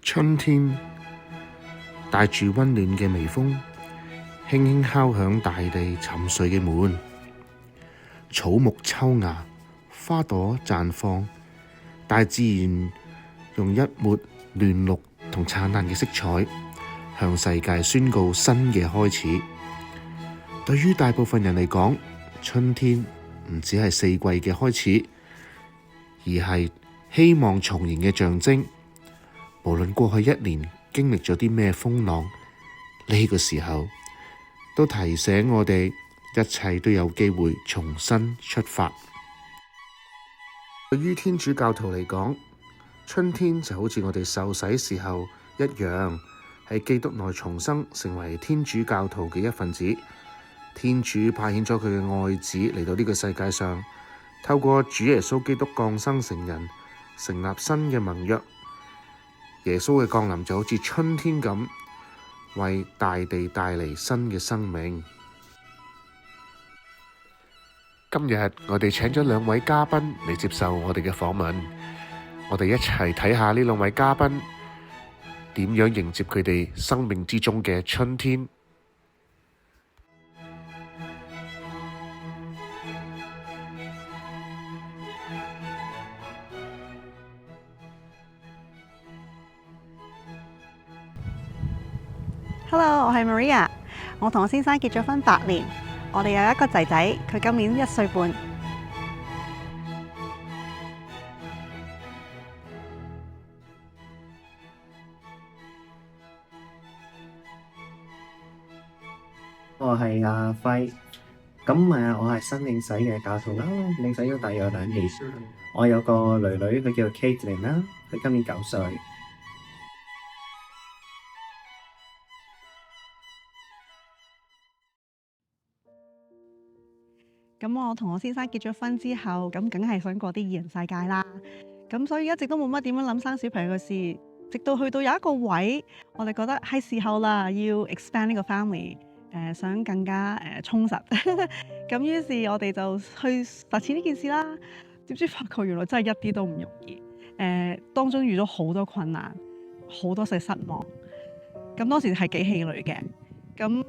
春天帶住溫暖嘅微風，輕輕敲響大地沉睡嘅門，草木抽芽，花朵綻放，大自然用一抹嫩綠同燦爛嘅色彩，向世界宣告新嘅開始。對於大部分人嚟講，春天唔只係四季嘅開始，而係希望重燃嘅象徵。無論過去一年經歷咗啲咩風浪，呢個時候都提醒我哋，一切都有機會重新出發。對於天主教徒嚟講，春天就好似我哋受洗時候一樣，喺基督內重生，成為天主教徒嘅一份子。天主派遣咗佢嘅愛子嚟到呢個世界上，透過主耶穌基督降生成人，成立新嘅盟約。耶穌嘅降臨就好似春天咁，為大地帶嚟新嘅生命。今日我哋請咗兩位嘉賓嚟接受我哋嘅訪問，我哋一齊睇下呢兩位嘉賓點樣迎接佢哋生命之中嘅春天。Hello， 我係 Maria， 我同我先生結咗婚8年，我哋有一個仔仔，佢今年1歲半。我係阿輝，咁我係新領洗嘅教徒啦，領洗咗大約2年。我有個女女，佢叫 Caitlin 啦，佢今年9歲。咁我同我先生結咗婚之後，咁梗係想過啲二人世界啦。咁所以一直都冇乜點樣諗生小朋友嘅事，直到去到有一個位，我哋覺得係時候啦，要 expand 呢個 family，想更加充實。咁於是我哋就去實踐呢件事啦。點知發覺原來真係一啲都唔容易。當中遇到好多困難，好多嘅失望。咁當時係幾氣餒嘅。咁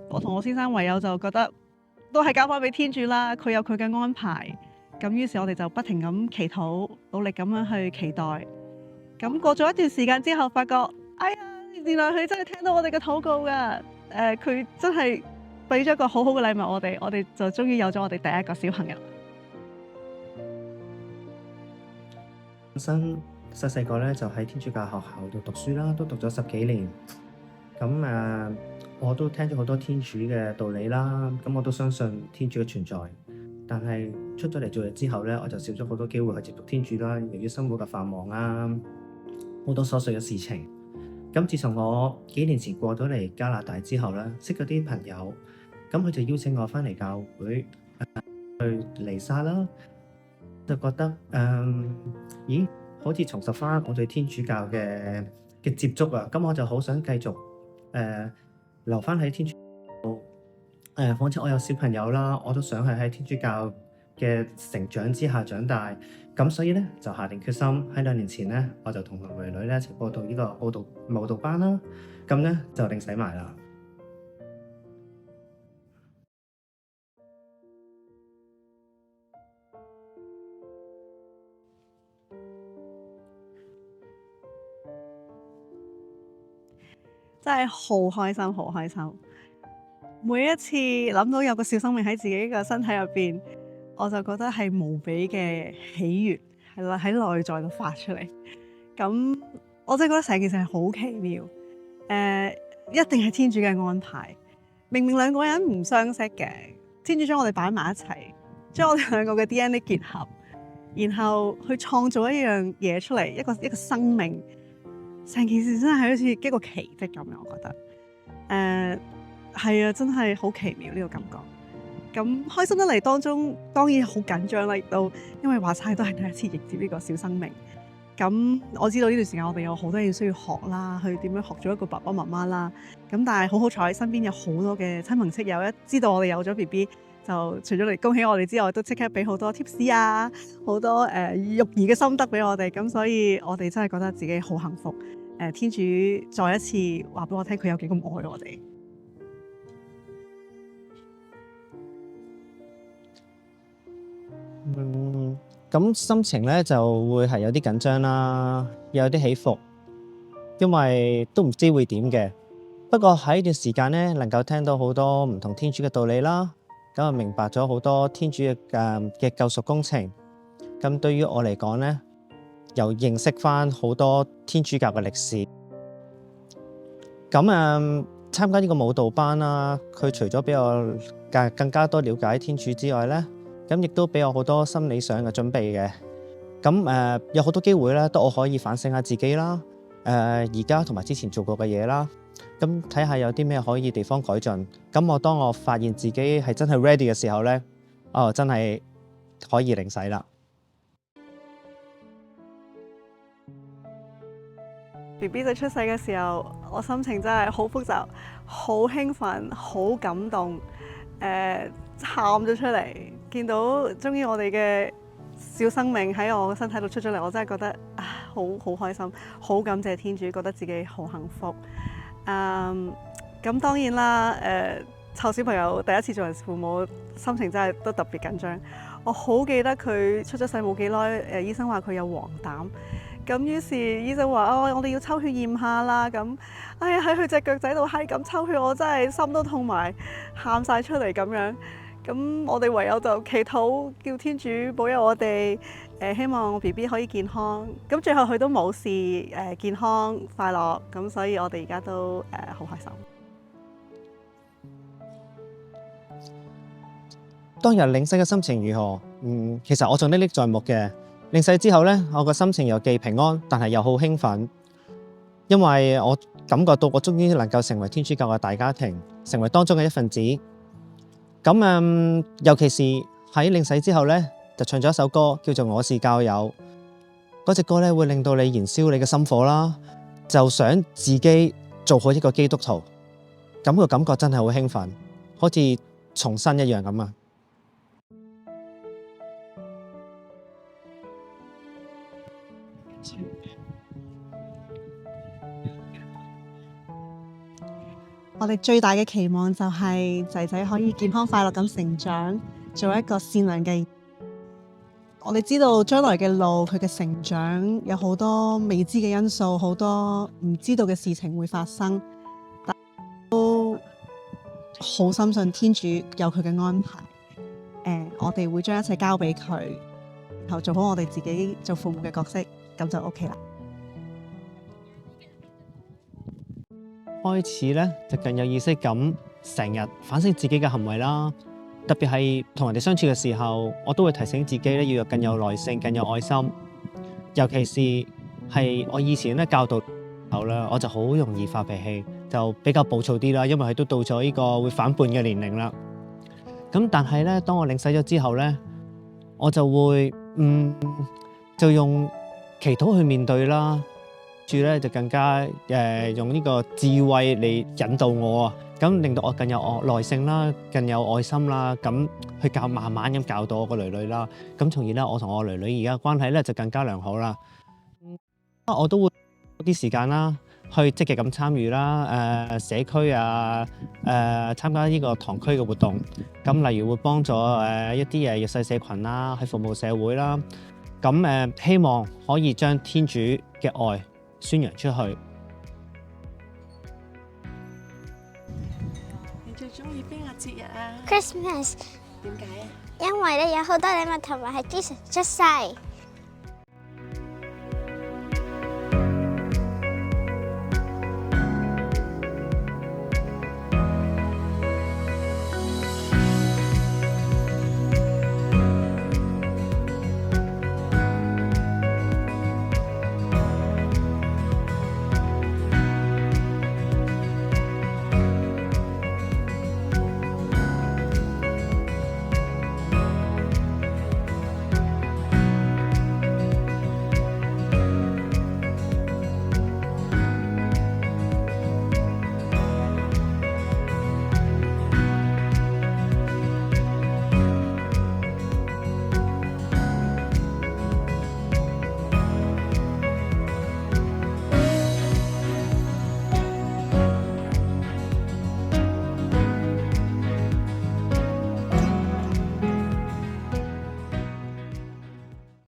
我同我先生唯有就覺得，都係交翻俾天主啦，佢有佢嘅安排。咁於是我哋就不停咁祈禱，努力咁樣去期待。咁過咗一段時間之後，發覺，哎呀，原來佢真係聽到我哋嘅禱告㗎。佢真係俾咗一個好好嘅禮物我哋就終於有咗我哋第一個小朋友。本身細細個咧就喺天主教學校度讀書啦，都讀咗10幾年。咁我都聽咗好多天主嘅道理啦，咁我都相信天主嘅存在。但係出咗嚟做嘢之後咧，我就少咗好多機會去接觸天主啦。由於生活嘅繁忙啊，好多瑣碎嘅事情。咁自從我幾年前過咗嚟加拿大之後咧，識咗啲朋友，咁佢就邀請我翻嚟教會去彌撒啦，就覺得咦，好似重拾翻我對天主教嘅接觸啊！咁我就好想繼續留翻喺天主教。況且我有小朋友啦，我都想係喺天主教嘅成長之下長大。咁所以咧就下定決心，喺2年前咧我就同女女咧一齊報讀呢個舞蹈班啦。咁咧就領洗埋啦。真係好開心，好開心！每一次諗到有個小生命喺自己嘅身體入邊，我就覺得係無比嘅喜悅，係啦，喺內在度發出嚟。咁我真係覺得成件事係好奇妙。一定係天主嘅安排。明明兩個人唔相識嘅，天主將我哋擺埋一齊，將我哋兩個嘅 DNA 結合，然後去創造一樣嘢出嚟，一個生命。成件事真係好似一個奇蹟咁樣，我覺得。係啊，真係好奇妙呢個感覺。咁開心得嚟，當中當然好緊張啦，亦都因為話晒都係第一次迎接呢個小生命。咁我知道呢段時間我哋有好多嘢需要學啦，去點樣學做一個爸爸媽媽啦。咁但係好好彩，身邊有好多嘅親朋戚友一知道我哋有咗 BB，就除咗嚟恭喜我哋之外，都即刻俾好多 tips 啊，好多育兒嘅心得俾我哋。咁所以我哋真係覺得自己好幸福。天主再一次話俾我聽佢有幾咁愛我哋。咁心情咧就會係有啲緊張啦，有啲起伏，因為都唔知會點嘅。不過喺呢段時間咧，能夠聽到好多唔同天主嘅道理啦，咁啊明白咗好多天主嘅救贖工程。咁對於我嚟講咧，又認識翻好多天主教嘅歷史。咁參加呢個舞蹈班啦，佢除咗俾我更加多了解天主之外咧，咁亦都俾我好多心理上嘅準備嘅。咁有好多機會咧，都我可以反省下自己啦。而家同埋之前做過嘅嘢啦，咁睇下有啲咩可以地方改進。咁當我發現自己係真係 ready 嘅時候咧，真係可以領洗啦。BB 仔出世嘅時候，我心情真係好複雜，好興奮，好感動，喊咗出嚟，見到終於我哋嘅小生命喺我嘅身體度出咗嚟，我真係覺得好開心，好感謝天主，覺得自己好幸福。咁當然啦，湊小朋友第一次做人父母，心情真係都特別緊張。我好記得佢出咗世冇幾耐，醫生話佢有黃疸。咁於是醫生話：我哋要抽血驗下啦。咁，喺佢隻腳仔度係咁抽血，我真係心都痛埋，喊晒出嚟咁樣。咁我哋唯有就祈禱，叫天主保佑我哋，希望我 BB 可以健康。咁最後佢都冇事，健康快樂。咁所以我哋而家都好開心。當日領洗嘅心情如何？其實我仲歷歷在目嘅。領洗之後呢，我個心情又既平安，但係又好興奮，因為我感覺到我終於能夠成為天主教嘅大家庭，成為當中嘅一份子。咁尤其是喺領洗之後呢，就唱咗一首歌叫做《我是教友》。嗰隻歌呢會令到你燃燒你嘅心火啦，就想自己做好一個基督徒。咁個感覺真係好興奮，好似重生一樣咁啊！我哋最大嘅期望就係仔仔可以健康快樂咁成長，做一個善良嘅。我哋知道將來嘅路，佢嘅成長有好多未知嘅因素，好多唔知道嘅事情會發生，但都好深信天主有佢嘅安排。我哋會將一切交俾佢，然後做好我哋自己做父母嘅角色，咁就 OK 啦。開始咧就更有意識咁，成日反省自己嘅行為啦。特別係同人哋相處嘅時候，我都會提醒自己咧要更有耐性、更有愛心。尤其是係我以前咧教導後咧，我就好容易發脾氣，就比較暴躁啲啦。因為佢都到咗呢個會反叛嘅年齡啦。咁但係咧，當我領洗咗之後咧，我就會就用祈禱去面對啦。住咧就更加用呢個智慧嚟引導我啊，咁令到我更有耐性啦，更有愛心啦，咁去慢慢咁教導我個女女啦，咁從而咧我同我女女而家關係咧就更加良好啦。我都會多啲時間啦，去積極咁參與啦，社區啊，參加呢個堂區嘅活動，咁例如會幫助一啲弱勢社群啦，去服務社會啦，咁希望可以將天主嘅愛宣揚出去。你最中意邊個節日啊 Christmas，點解啊？因為咧有好多禮物同埋係 Jesus 出世。